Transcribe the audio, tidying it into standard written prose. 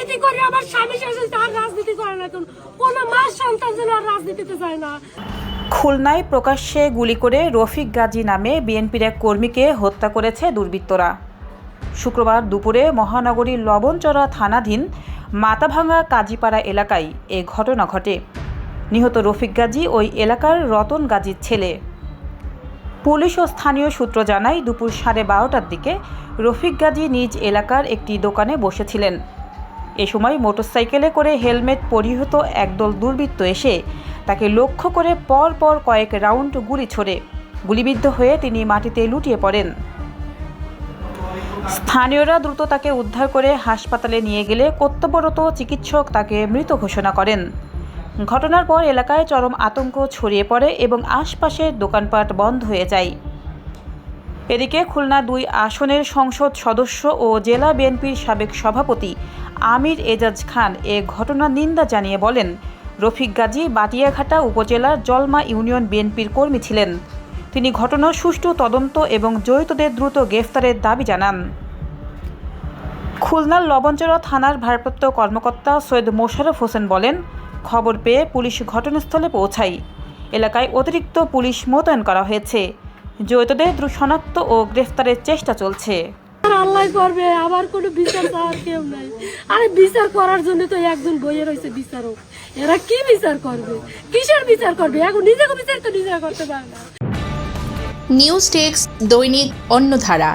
রাজনীতি করে আমার স্বামী শাশুড়ি তার রাজনীতি করে না, কোন মা সন্তান যেন আর রাজনীতিতে যায় না। খুলনায় প্রকাশ্যে গুলি করে রফিক গাজী নামে বিএনপির এক কর্মীকে হত্যা করেছে দুর্বৃত্তরা। শুক্রবার দুপুরে মহানগরীর লবণচড়া থানাধীন মাথাভাঙা কাজীপাড়া এলাকায় এ ঘটনা ঘটে। নিহত রফিক গাজী ওই এলাকার রতন গাজীর ছেলে। পুলিশ ও স্থানীয় সূত্র জানায়, দুপুর 12:30টার দিকে রফিক গাজী নিজ এলাকার একটি দোকানে বসেছিলেন। এ সময় মোটরসাইকেলে করে হেলমেট পরিহিত একদল দুর্বৃত্ত এসে তাকে লক্ষ্য করে পরপর কয়েক রাউন্ড গুলি ছোড়ে গুলিবিদ্ধ হয়ে তিনি মাটিতে লুটিয়ে পড়েন। স্থানীয়রা দ্রুত তাকে উদ্ধার করে হাসপাতালে নিয়ে গেলে কর্তব্যরত চিকিৎসক তাকে মৃত ঘোষণা করেন। ঘটনার পর এলাকায় চরম আতঙ্ক ছড়িয়ে পড়ে এবং আশপাশের দোকানপাট বন্ধ হয়ে যায়। এদিকে খুলনা 2 আসনের সংসদ সদস্য ও জেলা বিএনপির সাবেক সভাপতি আমির এজাজ খান এ ঘটনার নিন্দা জানিয়ে বলেন, রফিক গাজী বাটিয়াঘাটা উপজেলার জলমা ইউনিয়ন বিএনপির কর্মী ছিলেন। তিনি ঘটনার সুষ্ঠু তদন্ত এবং জড়িতদের দ্রুত গ্রেফতারের দাবি জানান। খুলনার লবণচড়া থানার ভারপ্রাপ্ত কর্মকর্তা সৈয়দ মোশাররফ হোসেন বলেন, খবর পেয়ে পুলিশ ঘটনাস্থলে পৌঁছায়। এলাকায় অতিরিক্ত পুলিশ মোতায়েন করা হয়েছে। জড়িতদের দ্রুত শনাক্ত ও গ্রেফতারের চেষ্টা চলছে। আল্লাহ করবে, আবার কোনো বিচার চাওয়ার কেউ নাই। আরে বিচার করার জন্য তো একজন বইয়ে রয়েছে বিচারক, এরা কি বিচার করবে, কিসের বিচার করবে? এখন নিজেকে বিচার তো নিজেরা করতে পারে না। নিউজ টেক্স দৈনিক অন্যধারা।